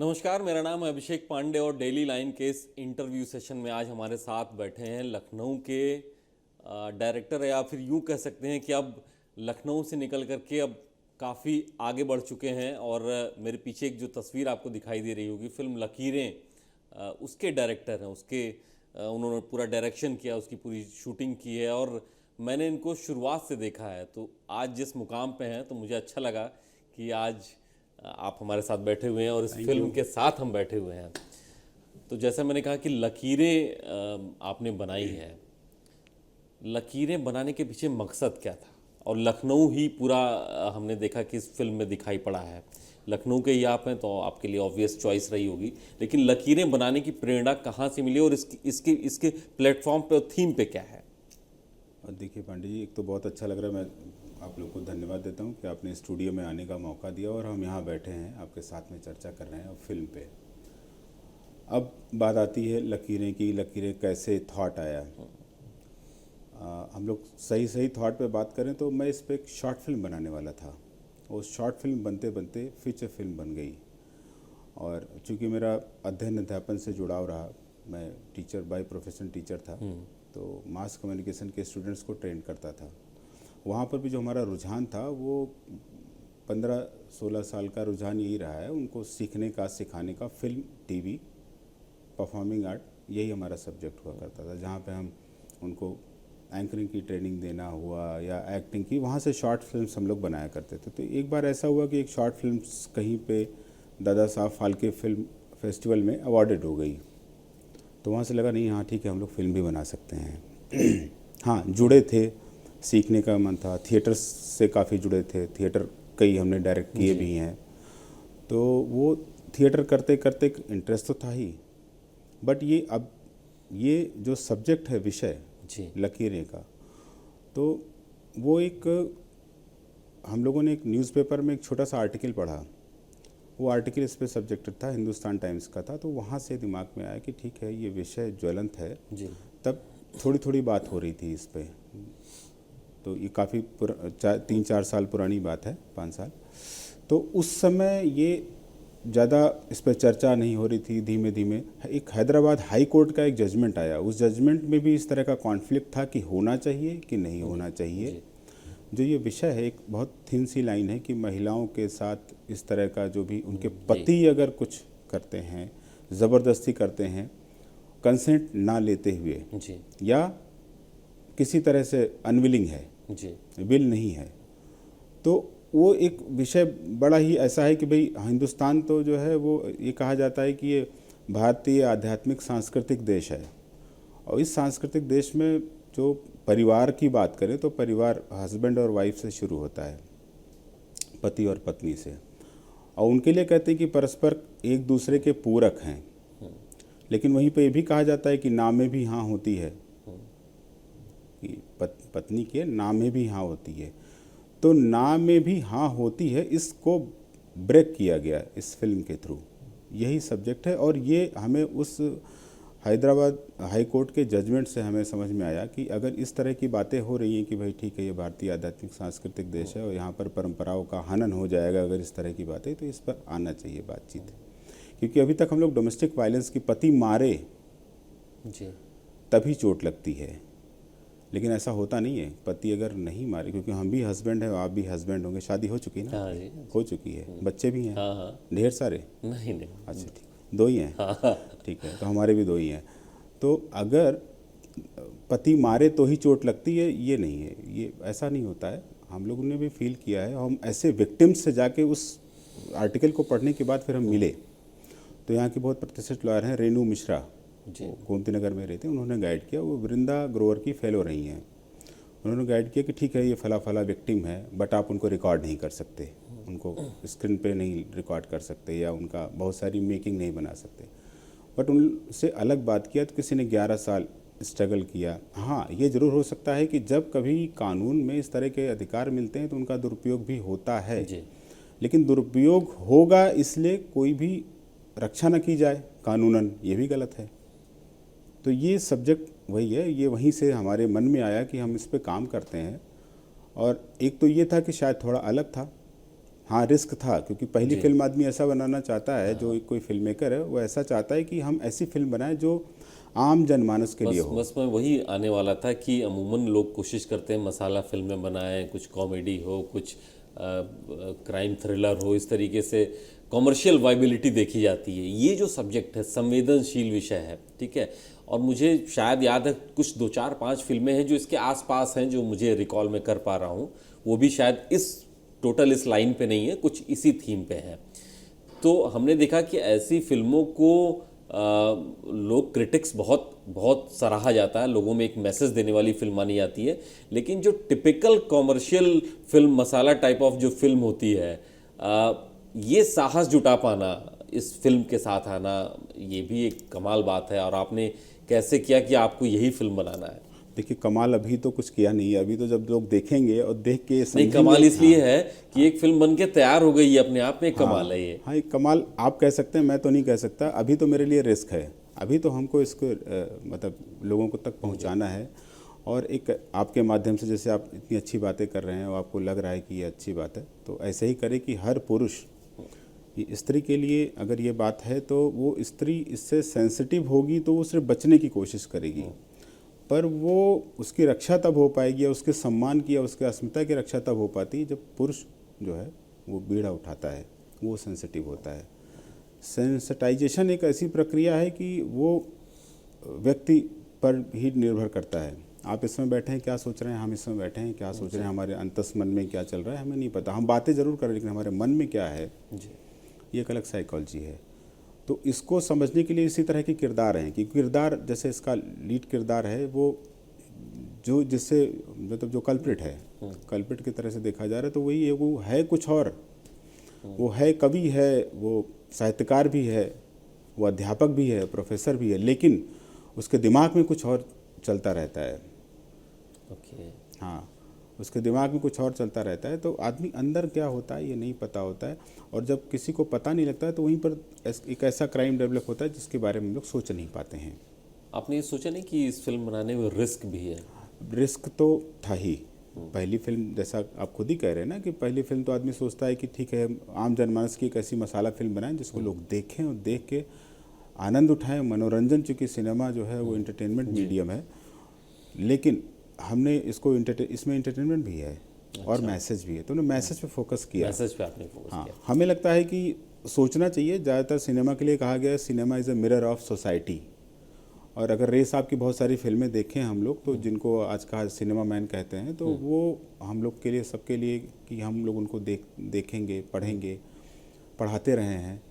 नमस्कार, मेरा नाम है अभिषेक पांडे और डेली लाइन के इस इंटरव्यू सेशन में आज हमारे साथ बैठे हैं लखनऊ के डायरेक्टर, या फिर यूँ कह सकते हैं कि अब लखनऊ से निकल कर के अब काफ़ी आगे बढ़ चुके हैं। और मेरे पीछे एक जो तस्वीर आपको दिखाई दे रही होगी, फिल्म लकीरें, उसके डायरेक्टर हैं। उन्होंने पूरा डायरेक्शन किया, उसकी पूरी शूटिंग की है और मैंने इनको शुरुआत से देखा है। तो आज जिस मुकाम पे हैं तो मुझे अच्छा लगा कि आज आप हमारे साथ बैठे हुए हैं और इस फिल्म के साथ हम बैठे हुए हैं। तो जैसा मैंने कहा कि लकीरें आपने बनाई है, लकीरें बनाने के पीछे मकसद क्या था? और लखनऊ ही पूरा हमने देखा कि इस फिल्म में दिखाई पड़ा है। लखनऊ के ही आप हैं तो आपके लिए ऑब्वियस चॉइस रही होगी, लेकिन लकीरें बनाने की प्रेरणा कहाँ से मिली और इसके प्लेटफॉर्म पे और थीम पे क्या है? और देखिए पांडे जी, एक तो बहुत अच्छा लग रहा है। मैं आप लोग को धन्यवाद देता हूँ कि आपने स्टूडियो में आने का मौका दिया और हम यहाँ बैठे हैं आपके साथ में चर्चा कर रहे हैं और फिल्म पे। अब बात आती है लकीरें की, लकीरें कैसे थॉट आया। हम लोग सही थॉट पे बात करें तो मैं इस पर एक शॉर्ट फिल्म बनाने वाला था। उस शॉर्ट फिल्म बनते बनते फीचर फिल्म बन गई। और चूँकि मेरा अध्ययन अध्यापन से जुड़ाव रहा, मैं टीचर बाय प्रोफेशन टीचर था, तो मास कम्युनिकेशन के स्टूडेंट्स को ट्रेन करता था। वहाँ पर भी जो हमारा रुझान था वो 15-16 साल का रुझान यही रहा है, उनको सीखने का, सिखाने का। फिल्म, टीवी, परफॉर्मिंग आर्ट, यही हमारा सब्जेक्ट हुआ करता था। जहाँ पे हम उनको एंकरिंग की ट्रेनिंग देना हुआ या एक्टिंग की, वहाँ से शॉर्ट फिल्म्स हम लोग बनाया करते थे। तो एक बार ऐसा हुआ कि एक शॉर्ट फिल्म्स कहीं पे दादा साहब फाल्के फिल्म फेस्टिवल में अवॉर्डेड हो गई। तो वहाँ से लगा नहीं, हाँ ठीक है, हम लोग फिल्म भी बना सकते हैं। हाँ, जुड़े थे, सीखने का मन था, थिएटर से काफ़ी जुड़े थे, थिएटर कई हमने डायरेक्ट किए भी हैं। तो वो थिएटर करते करते इंटरेस्ट तो था ही, बट ये जो सब्जेक्ट है, विषय लकीरें का, तो वो एक, हम लोगों ने एक न्यूज़पेपर में एक छोटा सा आर्टिकल पढ़ा। वो आर्टिकल इस पे सब्जेक्ट था, हिंदुस्तान टाइम्स का था। तो वहाँ से दिमाग में आया कि ठीक है, ये विषय ज्वलंत है जी। तब थोड़ी बात हो रही थी इस पे। तो ये काफ़ी 3-4 साल पुरानी बात है, 5 साल। तो उस समय ये ज़्यादा इस पर चर्चा नहीं हो रही थी। धीमे धीमे एक हैदराबाद हाई कोर्ट का एक जजमेंट आया। उस जजमेंट में भी इस तरह का कॉन्फ्लिक्ट था कि होना चाहिए कि नहीं होना चाहिए। जो ये विषय है, एक बहुत थिन सी लाइन है कि महिलाओं के साथ इस तरह का जो भी उनके पति अगर कुछ करते हैं, ज़बरदस्ती करते हैं, कंसेंट ना लेते हुए जी, या किसी तरह से अनविलिंग है जी, विल नहीं है, तो वो एक विषय बड़ा ही ऐसा है कि भाई हिंदुस्तान तो जो है वो ये कहा जाता है कि ये भारतीय आध्यात्मिक सांस्कृतिक देश है। और इस सांस्कृतिक देश में जो परिवार की बात करें तो परिवार हस्बैंड और वाइफ से शुरू होता है, पति और पत्नी से। और उनके लिए कहते हैं कि परस्पर एक दूसरे के पूरक हैं। लेकिन वहीं पे ये भी कहा जाता है कि नाम में भी हाँ होती है, कि पत्नी के नाम में भी हाँ होती है। तो नाम में भी हाँ होती है, इसको ब्रेक किया गया इस फिल्म के थ्रू। यही सब्जेक्ट है। और ये हमें उस हैदराबाद हाई कोर्ट के जजमेंट से हमें समझ में आया कि अगर इस तरह की बातें हो रही हैं कि भाई ठीक है, ये भारतीय आध्यात्मिक सांस्कृतिक देश है और यहाँ पर परंपराओं का हनन हो जाएगा अगर इस तरह की बातें, तो इस पर आना चाहिए बातचीत। क्योंकि अभी तक हम लोग डोमेस्टिक वायलेंस की, पति मारे जी तभी चोट लगती है, लेकिन ऐसा होता नहीं है। पति अगर नहीं मारे, क्योंकि हम भी हस्बैंड हैं, आप भी हस्बैंड होंगे, शादी हो चुकी ना? हाँ जी, हो चुकी है, बच्चे भी हैं? हाँ, ढेर सारे? नहीं, अच्छा ठीक, 2 ही हैं? हाँ, ठीक है, तो हमारे भी 2 ही हैं। तो अगर पति मारे तो ही चोट लगती है, ये नहीं है, ये ऐसा नहीं होता है। हम लोगों ने भी फील किया है। हम ऐसे विक्टिम्स से जाके उस आर्टिकल को पढ़ने के बाद फिर हम मिले। तो यहाँ की बहुत प्रतिष्ठित लॉयर हैं, रेणु मिश्रा, गोमती नगर में रहते हैं। उन्होंने गाइड किया, वो वृंदा ग्रोवर की फेलो रही हैं। उन्होंने गाइड किया कि ठीक है, ये फला विक्टिम है, बट आप उनको रिकॉर्ड नहीं कर सकते, उनको स्क्रीन पे नहीं रिकॉर्ड कर सकते, या उनका बहुत सारी मेकिंग नहीं बना सकते। बट उनसे अलग बात किया तो किसी ने 11 साल स्ट्रगल किया। हाँ, ये ज़रूर हो सकता है कि जब कभी कानून में इस तरह के अधिकार मिलते हैं तो उनका दुरुपयोग भी होता है जी। लेकिन दुरुपयोग होगा इसलिए कोई भी रक्षा न की जाए कानूनन, ये भी गलत है। तो ये सब्जेक्ट वही है, ये वहीं से हमारे मन में आया कि हम इस पे काम करते हैं। और एक तो ये था कि शायद थोड़ा अलग था। हाँ रिस्क था, क्योंकि पहली फिल्म आदमी ऐसा बनाना चाहता है, जो कोई फिल्म मेकर है वो ऐसा चाहता है कि हम ऐसी फिल्म बनाएं जो आम जनमानस के लिए हो। बस मैं वही आने वाला था कि अमूमन लोग कोशिश करते हैं मसाला फिल्में बनाएं, कुछ कॉमेडी हो, कुछ क्राइम थ्रिलर हो, इस तरीके से कॉमर्शियल वाइबिलिटी देखी जाती है। ये जो सब्जेक्ट है संवेदनशील विषय है, ठीक है, और मुझे शायद याद है कुछ 2 4 5 फिल्में हैं जो इसके आसपास हैं जो मुझे रिकॉल में कर पा रहा हूँ, वो भी शायद इस लाइन पे नहीं है, कुछ इसी थीम पे है। तो हमने देखा कि ऐसी फिल्मों को लोग क्रिटिक्स बहुत बहुत सराहा जाता है, लोगों में एक मैसेज देने वाली फिल्म मानी जाती है, लेकिन जो typical commercial film masala type of जो फिल्म होती है, ये साहस जुटा पाना, इस फिल्म के साथ आना, ये भी एक कमाल बात है। और आपने कैसे किया कि आपको यही फिल्म बनाना है? देखिए कमाल अभी तो कुछ किया नहीं है, अभी तो जब लोग देखेंगे और देख के नहीं, समझेंगे। कमाल इसलिए है कि एक फिल्म बन के तैयार हो गई है, अपने आप में एक कमाल है ये। हाँ एक कमाल आप कह सकते हैं, मैं तो नहीं कह सकता। अभी तो मेरे लिए रिस्क है, अभी तो हमको इसको मतलब लोगों को तक पहुंचाना है। और एक आपके माध्यम से जैसे आप इतनी अच्छी बातें कर रहे हैं और आपको लग रहा है कि ये अच्छी बात है, तो ऐसे ही करें कि हर पुरुष, ये स्त्री के लिए अगर ये बात है तो वो स्त्री इससे सेंसिटिव होगी तो वो सिर्फ बचने की कोशिश करेगी, पर वो उसकी रक्षा तब हो पाएगी, या उसके सम्मान की या उसके अस्मिता की रक्षा तब हो पाती है जब पुरुष जो है वो बीड़ा उठाता है, वो सेंसिटिव होता है। सेंसिटाइजेशन एक ऐसी प्रक्रिया है कि वो व्यक्ति पर ही निर्भर करता है। आप इसमें बैठे हैं क्या सोच रहे हैं, हम इसमें बैठे हैं क्या सोच रहे हैं, हमारे अंतस मन में क्या चल रहा है हमें नहीं पता। हम बातें ज़रूर कर रहे हैं लेकिन हमारे मन में क्या है, ये एक अलग साइकोलॉजी है। तो इसको समझने के लिए इसी तरह के किरदार हैं कि किरदार जैसे इसका लीड किरदार है वो जो जिससे मतलब जो कल्प्रिट है, कल्प्रिट की तरह से देखा जा रहा है, तो वही है, वो है कुछ और, वो है कवि है, वो साहित्यकार भी है, वो अध्यापक भी है, प्रोफेसर भी है, लेकिन उसके दिमाग में कुछ और चलता रहता है। ओके। हाँ, उसके दिमाग में कुछ और चलता रहता है, तो आदमी अंदर क्या होता है ये नहीं पता होता है, और जब किसी को पता नहीं लगता है तो वहीं पर एक ऐसा क्राइम डेवलप होता है जिसके बारे में हम लोग सोच नहीं पाते हैं। आपने ये सोचा नहीं कि इस फिल्म बनाने में रिस्क भी है? रिस्क तो था ही। पहली फिल्म, जैसा आप खुद ही कह रहे हैं ना कि पहली फिल्म तो आदमी सोचता है कि ठीक है आम जनमानस की एक ऐसी मसाला फिल्म बनाएं जिसको लोग देखें और देख के आनंद उठाएं, मनोरंजन, चूँकि सिनेमा जो है वो एंटरटेनमेंट मीडियम है, लेकिन हमने इसको इसमें एंटरटेनमेंट भी है और मैसेज भी है, तो हमने मैसेज पे फोकस किया। मैसेज पे आपने फोकस हाँ, किया। हमें लगता है कि सोचना चाहिए। ज़्यादातर सिनेमा के लिए कहा गया है cinema is a mirror of society, और अगर रे साहब की बहुत सारी फिल्में देखें हम लोग, तो जिनको आज का सिनेमा मैन कहते हैं, तो वो हम लोग के लिए, सबके लिए, कि हम लोग उनको देखेंगे, पढ़ेंगे, पढ़ाते रहे हैं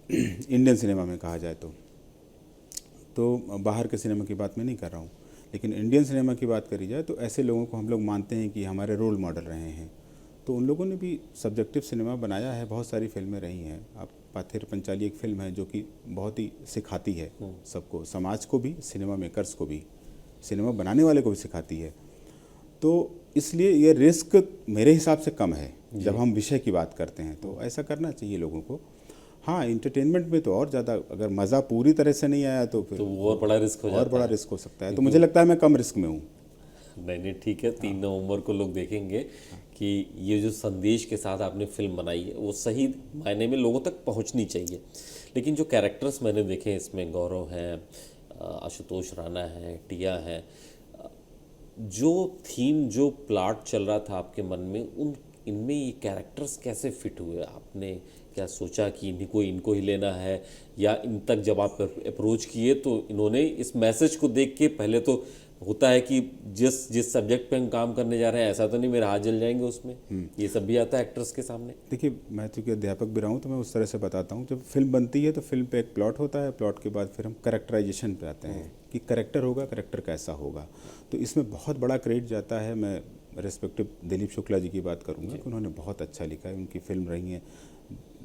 इंडियन सिनेमा में कहा जाए तो बाहर के सिनेमा की बात मैं नहीं कर रहा हूँ, लेकिन इंडियन सिनेमा की बात करी जाए तो ऐसे लोगों को हम लोग मानते हैं कि हमारे रोल मॉडल रहे हैं। तो उन लोगों ने भी सब्जेक्टिव सिनेमा बनाया है, बहुत सारी फिल्में रही हैं। आप पाथेर पंचाली एक फिल्म है जो कि बहुत ही सिखाती है सबको, समाज को भी, सिनेमा मेकर्स को भी, सिनेमा बनाने वाले को भी सिखाती है। तो इसलिए ये रिस्क मेरे हिसाब से कम है जब हम विषय की बात करते हैं, तो ऐसा करना चाहिए लोगों को। हाँ, इंटरटेनमेंट में तो और ज़्यादा, अगर मज़ा पूरी तरह से नहीं आया तो फिर तो वो और बड़ा रिस्क हो जाता और बड़ा रिस्क हो सकता है। तो मुझे लगता है मैं कम रिस्क में हूँ। नहीं, ठीक है, 3 नवंबर को लोग देखेंगे कि ये जो संदेश के साथ आपने फिल्म बनाई है वो सही मायने में लोगों तक पहुंचनी चाहिए। लेकिन जो कैरेक्टर्स मैंने देखे इसमें, गौरव हैं, आशुतोष राणा है, टिया है, जो थीम, जो प्लॉट चल रहा था आपके मन में, इनमें ये कैरेक्टर्स कैसे फिट हुए? आपने क्या सोचा कि इनको ही लेना है, या इन तक जब आप अप्रोच किए तो इन्होंने इस मैसेज को देख के, पहले तो होता है कि जिस सब्जेक्ट पे हम काम करने जा रहे हैं ऐसा तो नहीं मेरे हाथ जल जाएंगे उसमें, ये सब भी आता है एक्टर्स के सामने। देखिए, मैं चूँकि अध्यापक भी रहा हूँ तो मैं उस तरह से बताता हूँ। जब फिल्म बनती है तो फिल्म पे एक प्लॉट होता है, प्लॉट के बाद फिर हम करेक्टराइजेशन पे आते हैं कि करेक्टर होगा, करेक्टर कैसा होगा। तो इसमें बहुत बड़ा क्रेडिट जाता है, मैं रेस्पेक्टिव दिलीप शुक्ला जी की बात करूँगा कि उन्होंने बहुत अच्छा लिखा है। उनकी फिल्म रही है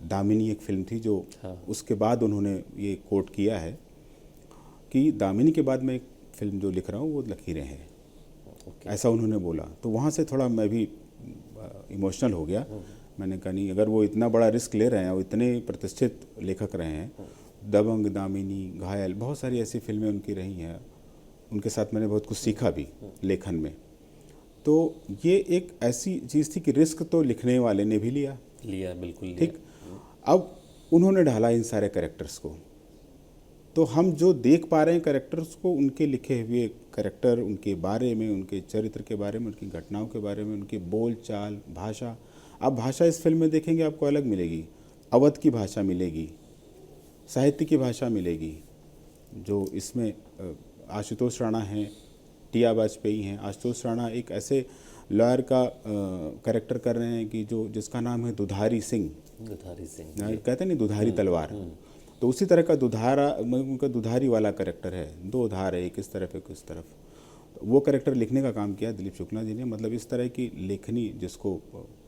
दामिनी, एक फिल्म थी जो उसके बाद उन्होंने ये कोट किया है कि दामिनी के बाद मैं एक फिल्म जो लिख रहा हूँ वो लकीरें हैं, ऐसा उन्होंने बोला। तो वहाँ से थोड़ा मैं भी इमोशनल हो गया। मैंने कहा नहीं, अगर वो इतना बड़ा रिस्क ले रहे हैं, वो इतने प्रतिष्ठित लेखक रहे हैं, दबंग, दामिनी, घायल, बहुत सारी ऐसी फिल्में उनकी रही हैं, उनके साथ मैंने बहुत कुछ सीखा भी लेखन में। तो ये एक ऐसी चीज़ थी कि रिस्क तो लिखने वाले ने भी लिया लिया, बिल्कुल लिया। ठीक। अब उन्होंने ढाला इन सारे कैरेक्टर्स को, तो हम जो देख पा रहे हैं कैरेक्टर्स को, उनके लिखे हुए कैरेक्टर, उनके बारे में, उनके चरित्र के बारे में, उनकी घटनाओं के बारे में, उनकी बोल चाल, भाषा। आप भाषा इस फिल्म में देखेंगे आपको अलग मिलेगी, अवध की भाषा मिलेगी, साहित्य की भाषा मिलेगी। जो इसमें आशुतोष राणा हैं, टिया वाजपेयी हैं। आशुतोष राणा एक ऐसे लॉयर का कैरेक्टर कर रहे हैं कि जिसका नाम है दुधारी सिंह। दुधारी सिंह, कहते नहीं दुधारी तलवार, तो उसी तरह का उनका दुधारी वाला कैरेक्टर है। दो धार है, एक इस तरफ एक इस तरफ। तो वो कैरेक्टर लिखने का काम किया दिलीप शुक्ला जी ने। मतलब इस तरह की लेखनी जिसको,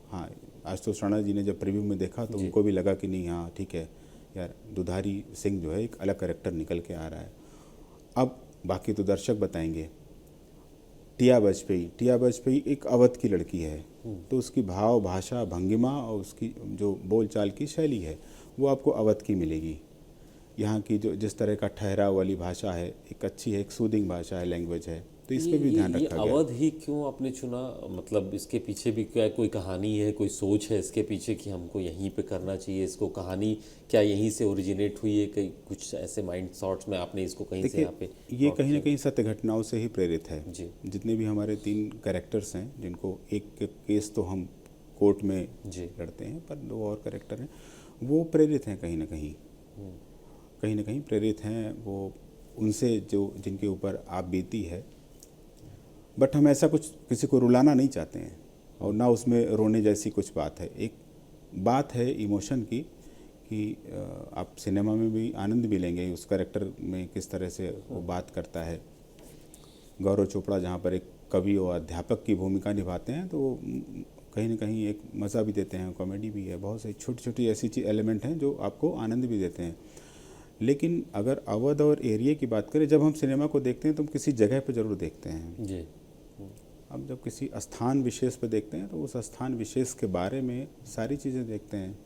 हाँ, आशुतोष राणा जी ने जब प्रीव्यू में देखा तो उनको भी लगा कि नहीं, हाँ ठीक है यार, दुधारी सिंह जो है एक अलग कैरेक्टर निकल के आ रहा है। अब बाकी तो दर्शक बताएंगे। टिया वाजपेयी एक अवध की लड़की है, तो उसकी भाव, भाषा, भंगिमा और उसकी जो बोलचाल की शैली है वो आपको अवध की मिलेगी। यहाँ की जो जिस तरह का ठहराव वाली भाषा है, एक अच्छी है, एक सूदिंग भाषा है, लैंग्वेज है, तो इस पे भी ध्यान रखा गया। अवध ही क्यों आपने चुना? मतलब इसके पीछे भी क्या कोई कहानी है, कोई सोच है इसके पीछे कि हमको यहीं पे करना चाहिए इसको? कहानी क्या यहीं से ओरिजिनेट हुई है? कहीं कुछ ऐसे माइंड थॉट्स में आपने इसको कहीं से यहाँ पे? ये कहीं ना कहीं सत्य घटनाओं से ही प्रेरित है जी। जितने भी हमारे 3 कैरेक्टर्स हैं, जिनको एक केस तो हम कोर्ट में जी। लड़ते हैं, पर 2 और कैरेक्टर हैं, वो प्रेरित हैं कहीं ना कहीं प्रेरित हैं वो उनसे जो जिनके ऊपर आप बीती है। बट हम ऐसा कुछ किसी को रुलाना नहीं चाहते हैं, और ना उसमें रोने जैसी कुछ बात है। एक बात है इमोशन की कि आप सिनेमा में भी आनंद भी लेंगे उस कैरेक्टर में, किस तरह से वो बात करता है। गौरव चोपड़ा जहाँ पर एक कवि और अध्यापक की भूमिका निभाते हैं, तो वो कहीं ना कहीं एक मज़ा भी देते हैं, कॉमेडी भी है, बहुत सारी छोटी छोटी ऐसी एलिमेंट हैं जो आपको आनंद भी देते हैं। लेकिन अगर अवध और एरिया की बात करें, जब हम सिनेमा को देखते हैं तो हम किसी जगह पर ज़रूर देखते हैं जी। अब जब किसी स्थान विशेष पर देखते हैं तो उस स्थान विशेष के बारे में सारी चीज़ें देखते हैं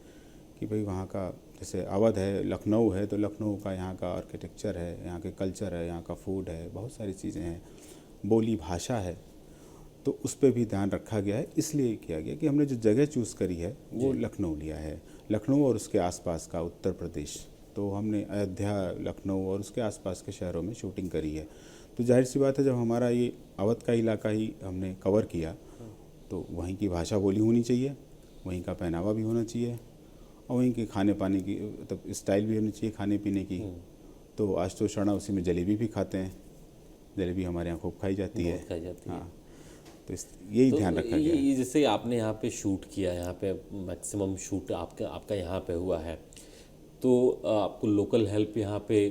कि भाई वहाँ का, जैसे अवध है, लखनऊ है, तो लखनऊ का यहाँ का आर्किटेक्चर है, यहाँ के कल्चर है, यहाँ का फूड है, बहुत सारी चीज़ें हैं, बोली भाषा है, तो उस पर भी ध्यान रखा गया है। इसलिए किया गया कि हमने जो जगह चूज़ करी है वो लखनऊ लिया है, लखनऊ और उसके आसपास का उत्तर प्रदेश। तो हमने अयोध्या, लखनऊ और उसके आसपास के शहरों में शूटिंग करी है। तो जाहिर सी बात है, जब हमारा ये अवध का इलाका ही हमने कवर किया तो वहीं की भाषा बोली होनी चाहिए, वहीं का पहनावा भी होना चाहिए, और वहीं के खाने पाने की मतलब स्टाइल भी होनी चाहिए खाने पीने की। तो आशुतोष राणा उसी में जलेबी भी खाते हैं, जलेबी हमारे यहाँ खूब खाई जाती है। हाँ, तो यही ध्यान रखा गया है। जैसे आपने यहाँ पे शूट किया, यहाँ पे मैक्सिमम शूट आपका यहाँ पे हुआ है, तो आपको लोकल हेल्प यहाँ पे,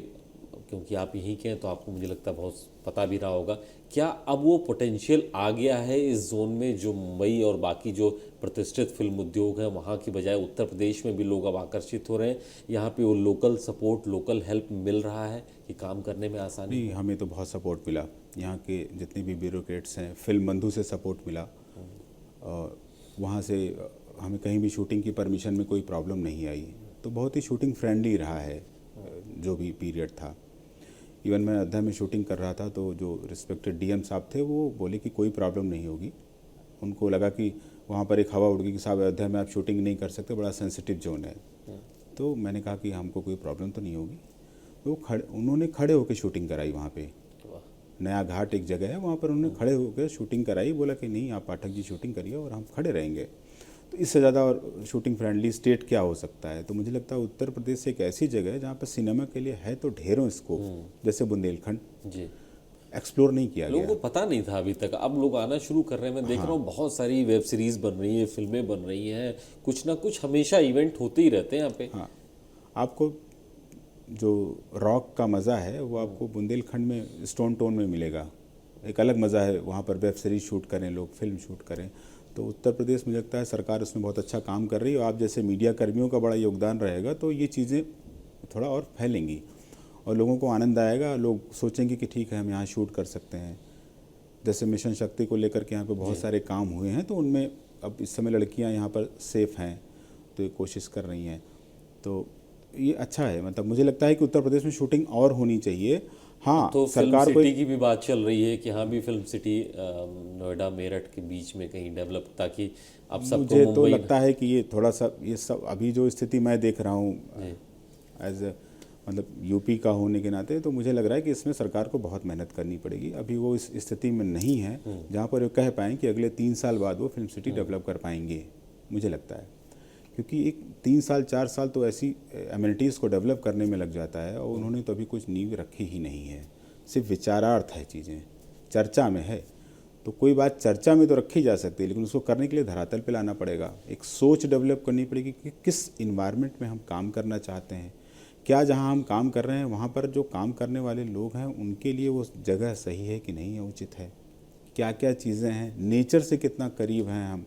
क्योंकि आप यहीं के हैं तो आपको मुझे लगता है बहुत पता भी रहा होगा, क्या अब वो पोटेंशियल आ गया है इस जोन में, जो मुंबई और बाकी जो प्रतिष्ठित फिल्म उद्योग है वहाँ की बजाय उत्तर प्रदेश में भी लोग अब आकर्षित हो रहे हैं, यहाँ पे वो लोकल सपोर्ट, लोकल हेल्प मिल रहा है कि काम करने में आसानी? नहीं, हमें तो बहुत सपोर्ट मिला, यहाँ के जितने भी ब्यूरोक्रेट्स हैं, फिल्म बंधु से सपोर्ट मिला, और वहाँ से हमें कहीं भी शूटिंग की परमिशन में कोई प्रॉब्लम नहीं आई। तो बहुत ही शूटिंग फ्रेंडली रहा है जो भी पीरियड था। इवन मैं अयोध्या में शूटिंग कर रहा था तो जो रिस्पेक्टेड डीएम साहब थे वो बोले कि कोई प्रॉब्लम नहीं होगी। उनको लगा कि वहाँ पर एक हवा उड़ गई कि साहब अयोध्या में आप शूटिंग नहीं कर सकते, बड़ा सेंसिटिव जोन है। तो मैंने कहा कि हमको कोई प्रॉब्लम तो नहीं होगी। तो उन्होंने खड़े होकर शूटिंग कराई वहाँ पे। नया घाट एक जगह है, वहाँ पर उन्होंने खड़े होकर शूटिंग कराई। बोला कि नहीं, आप पाठक जी शूटिंग करिए और हम खड़े रहेंगे। तो इससे ज़्यादा और शूटिंग फ्रेंडली स्टेट क्या हो सकता है। तो मुझे लगता है उत्तर प्रदेश एक ऐसी जगह है जहाँ पर सिनेमा के लिए है तो ढेरों स्कोप, जैसे बुंदेलखंड जी एक्सप्लोर नहीं किया गया। लोगों को पता नहीं था अभी तक, अब लोग आना शुरू कर रहे हैं। मैं देख रहा हूँ बहुत सारी वेब सीरीज़ बन रही है, फिल्में बन रही हैं, कुछ ना कुछ हमेशा इवेंट होते ही रहते हैं यहाँ पे। हाँ, आपको जो रॉक का मज़ा है वो आपको बुंदेलखंड में स्टोन टोन में मिलेगा। एक अलग मज़ा है, वहाँ पर वेब सीरीज शूट करें लोग, फिल्म शूट करें। तो उत्तर प्रदेश मुझे लगता है सरकार उसमें बहुत अच्छा काम कर रही है, और आप जैसे मीडिया कर्मियों का बड़ा योगदान रहेगा तो ये चीज़ें थोड़ा और फैलेंगी और लोगों को आनंद आएगा। लोग सोचेंगे कि ठीक है, हम यहाँ शूट कर सकते हैं। जैसे मिशन शक्ति को लेकर के यहाँ पे बहुत सारे काम हुए हैं, तो उनमें अब इस समय लड़कियाँ यहाँ पर सेफ़ हैं, तो ये कोशिश कर रही हैं। तो ये अच्छा है। मतलब मुझे लगता है कि उत्तर प्रदेश में शूटिंग और होनी चाहिए। हाँ तो फिल्म सरकार को सिटी की भी बात चल रही है कि हाँ भी फिल्म सिटी नोएडा मेरठ के बीच में कहीं डेवलप, ताकि अब सबको मुझे तो मुंबई लगता है कि ये थोड़ा सा ये सब अभी जो स्थिति मैं देख रहा हूँ जी एज मतलब यूपी का होने के नाते, तो मुझे लग रहा है कि इसमें सरकार को बहुत मेहनत करनी पड़ेगी। अभी वो इस स्थिति में नहीं है जहाँ पर वो कह पाएँ कि अगले 3 साल बाद वो फिल्म सिटी डेवलप कर पाएंगे, मुझे लगता है। क्योंकि एक 3 साल 4 साल तो ऐसी एमिनिटीज़ को डेवलप करने में लग जाता है, और उन्होंने तो अभी कुछ नींव रखी ही नहीं है, सिर्फ विचारार्थ है, चीज़ें चर्चा में है। तो कोई बात चर्चा में तो रखी जा सकती है, लेकिन उसको करने के लिए धरातल पे लाना पड़ेगा, एक सोच डेवलप करनी पड़ेगी कि किस इन्वायरमेंट में हम काम करना चाहते हैं, क्या जहाँ हम काम कर रहे हैं वहाँ पर जो काम करने वाले लोग हैं उनके लिए वो जगह सही है कि नहीं है, उचित है, क्या क्या चीज़ें हैं, नेचर से कितना करीब हैं हम।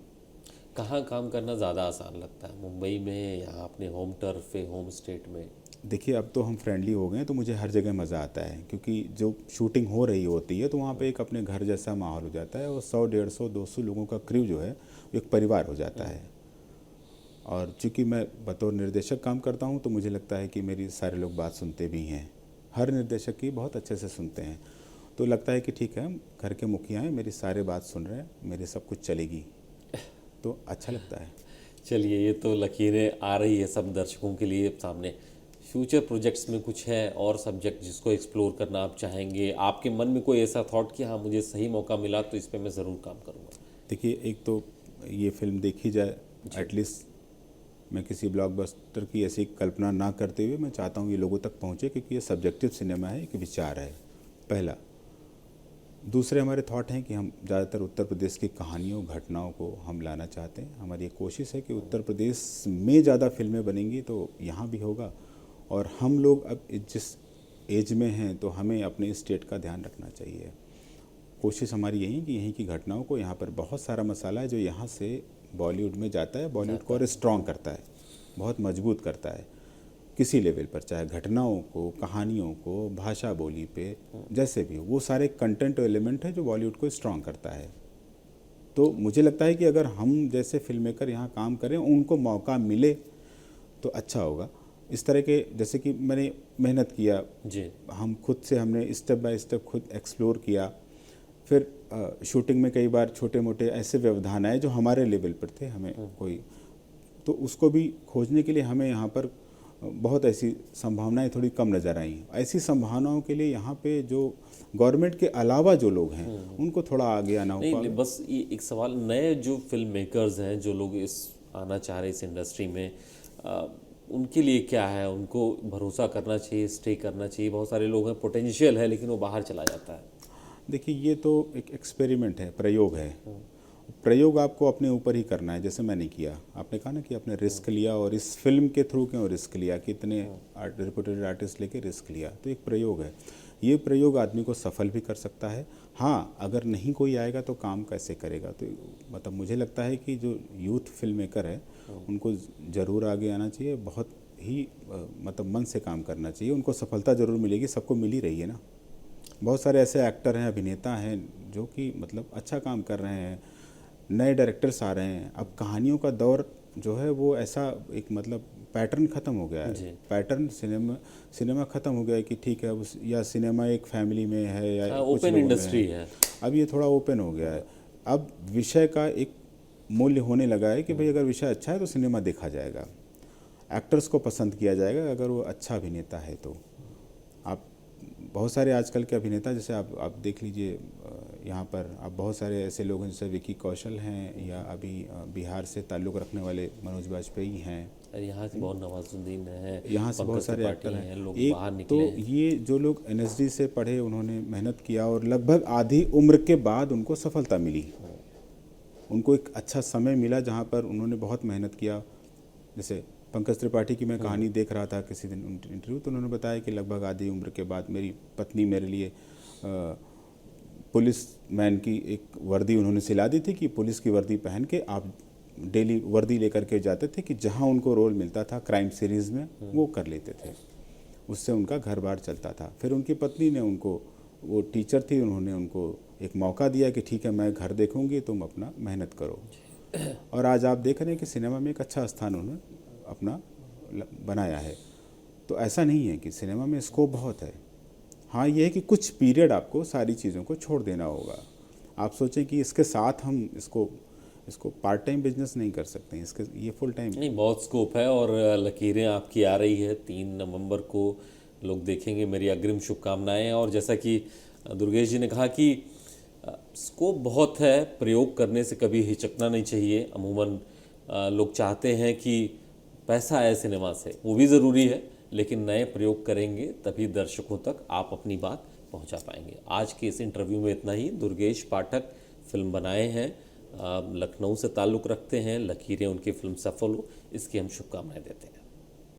कहाँ काम करना ज़्यादा आसान लगता है, मुंबई में या अपने होम टर्फ पे, होम स्टेट में? देखिए अब तो हम फ्रेंडली हो गए हैं, तो मुझे हर जगह मज़ा आता है, क्योंकि जो शूटिंग हो रही होती है तो वहाँ पे एक अपने घर जैसा माहौल हो जाता है, और 100 150 200 लोगों का क्रू जो है एक परिवार हो जाता है। और चूँकि मैं बतौर निर्देशक काम करता हूँ, तो मुझे लगता है कि मेरी सारे लोग बात सुनते भी हैं, हर निर्देशक की बहुत अच्छे से सुनते हैं। तो लगता है कि ठीक है, हम घर के मुखिया हैं, मेरी सारे बात सुन रहे हैं, मेरी सब कुछ चलेगी, तो अच्छा लगता है। चलिए, ये तो लकीरें आ रही है सब दर्शकों के लिए सामने। फ्यूचर प्रोजेक्ट्स में कुछ है और सब्जेक्ट जिसको एक्सप्लोर करना आप चाहेंगे? आपके मन में कोई ऐसा थॉट कि हाँ मुझे सही मौका मिला तो इस पे मैं ज़रूर काम करूँगा? देखिए, एक तो ये फिल्म देखी जाए, एटलीस्ट मैं किसी ब्लॉकबस्टर की ऐसी कल्पना ना करते हुए मैं चाहता हूँ ये लोगों तक पहुँचे, क्योंकि ये सब्जेक्टिव सिनेमा है, एक विचार है, पहला। दूसरे हमारे थॉट हैं कि हम ज़्यादातर उत्तर प्रदेश की कहानियों घटनाओं को हम लाना चाहते हैं। हमारी एक कोशिश है कि उत्तर प्रदेश में ज़्यादा फिल्में बनेंगी तो यहाँ भी होगा, और हम लोग अब जिस एज में हैं तो हमें अपने स्टेट का ध्यान रखना चाहिए। कोशिश हमारी यही है कि यहीं की घटनाओं को, यहाँ पर बहुत सारा मसाला है जो यहाँ से बॉलीवुड में जाता है, बॉलीवुड को और स्ट्रॉन्ग करता है, बहुत मजबूत करता है किसी लेवल पर, चाहे घटनाओं को, कहानियों को, भाषा बोली पे, जैसे भी हो, वो सारे कंटेंट एलिमेंट है जो बॉलीवुड को स्ट्रॉन्ग करता है। तो मुझे लगता है कि अगर हम जैसे फिल्म मेकर यहाँ काम करें, उनको मौका मिले तो अच्छा होगा। इस तरह के, जैसे कि मैंने मेहनत किया जी हम खुद से, हमने स्टेप बाय स्टेप खुद एक्सप्लोर किया, फिर शूटिंग में कई बार छोटे मोटे ऐसे व्यवधान आए जो हमारे लेवल पर थे, हमें कोई, तो उसको भी खोजने के लिए हमें यहाँ पर बहुत ऐसी संभावनाएं थोड़ी कम नज़र आई। ऐसी संभावनाओं के लिए यहाँ पे जो गवर्नमेंट के अलावा जो लोग हैं उनको थोड़ा आगे आना नहीं, होगा। बस ये एक सवाल, नए जो फिल्म मेकर्स हैं, जो लोग इस आना चाह रहे इस इंडस्ट्री में, उनके लिए क्या है? उनको भरोसा करना चाहिए, स्टे करना चाहिए? बहुत सारे लोग हैं, पोटेंशियल है लेकिन वो बाहर चला जाता है। देखिए, ये तो एक एक्सपेरिमेंट है, प्रयोग है। प्रयोग आपको अपने ऊपर ही करना है, जैसे मैंने किया। आपने कहा ना कि आपने रिस्क लिया, और इस फिल्म के थ्रू क्यों रिस्क लिया, कितने रिपुटेड आर्टिस्ट लेके रिस्क लिया, तो एक प्रयोग है। ये प्रयोग आदमी को सफल भी कर सकता है। हाँ, अगर नहीं कोई आएगा तो काम कैसे करेगा? तो मतलब मुझे लगता है कि जो यूथ फिल्म मेकर है उनको ज़रूर आगे आना चाहिए, बहुत ही मतलब मन से काम करना चाहिए, उनको सफलता ज़रूर मिलेगी, सबको मिल ही रही है ना। बहुत सारे ऐसे एक्टर हैं, अभिनेता हैं जो कि मतलब अच्छा काम कर रहे हैं, नए डायरेक्टर्स आ रहे हैं। अब कहानियों का दौर जो है वो ऐसा एक मतलब पैटर्न ख़त्म हो गया है, पैटर्न सिनेमा ख़त्म हो गया है कि ठीक है उस, या सिनेमा एक फैमिली में है या कुछ ओपन लोगों में इंडस्ट्री है। अब ये थोड़ा ओपन हो गया है। अब विषय का एक मूल्य होने लगा है कि भाई अगर विषय अच्छा है तो सिनेमा देखा जाएगा, एक्टर्स को पसंद किया जाएगा अगर वो अच्छा अभिनेता है तो। आप बहुत सारे आजकल के अभिनेता, जैसे आप देख लीजिए, यहाँ पर आप बहुत सारे ऐसे लोग हैं जैसे विकी कौशल हैं, या अभी बिहार से ताल्लुक़ रखने वाले मनोज बाजपेयी हैं, यहाँ से बहुत नवाजुद्दीन है, यहाँ से बहुत सारे त्रिपाठी एक्टर हैं। लोग एक बाहर तो निकले हैं। ये जो लोग एनएसडी से पढ़े, उन्होंने मेहनत किया और लगभग आधी उम्र के बाद उनको सफलता मिली, उनको एक अच्छा समय मिला जहाँ पर उन्होंने बहुत मेहनत किया। जैसे पंकज त्रिपाठी की मैं कहानी देख रहा था किसी दिन इंटरव्यू, तो उन्होंने बताया कि लगभग आधी उम्र के बाद मेरी पत्नी मेरे लिए पुलिस मैन की एक वर्दी उन्होंने सिला दी थी कि पुलिस की वर्दी पहन के आप डेली वर्दी लेकर के जाते थे, कि जहाँ उनको रोल मिलता था क्राइम सीरीज़ में वो कर लेते थे, उससे उनका घर बार चलता था। फिर उनकी पत्नी ने उनको, वो टीचर थी, उन्होंने उनको एक मौका दिया कि ठीक है मैं घर देखूंगी, तुम अपना मेहनत करो। और आज आप देख रहे हैं कि सिनेमा में एक अच्छा स्थान उन्होंने अपना बनाया है। तो ऐसा नहीं है कि सिनेमा में स्कोप बहुत है, हाँ, ये है कि कुछ पीरियड आपको सारी चीज़ों को छोड़ देना होगा। आप सोचें कि इसके साथ हम इसको इसको पार्ट टाइम बिजनेस नहीं कर सकते हैं, इसके ये फुल टाइम। नहीं, बहुत स्कोप है और लकीरें आपकी आ रही है 3 नवंबर को लोग देखेंगे। मेरी अग्रिम शुभकामनाएं हैं। और जैसा कि दुर्गेश जी ने कहा कि स्कोप बहुत है, प्रयोग करने से कभी हिचकना नहीं चाहिए। अमूमन लोग चाहते हैं कि पैसा आए सिनेमा से, वो भी ज़रूरी है, लेकिन नए प्रयोग करेंगे तभी दर्शकों तक आप अपनी बात पहुंचा पाएंगे। आज के इस इंटरव्यू में इतना ही। दुर्गेश पाठक फिल्म बनाए हैं, लखनऊ से ताल्लुक़ रखते हैं, लकीरें उनकी फिल्म सफल हो, इसकी हम शुभकामनाएं देते हैं।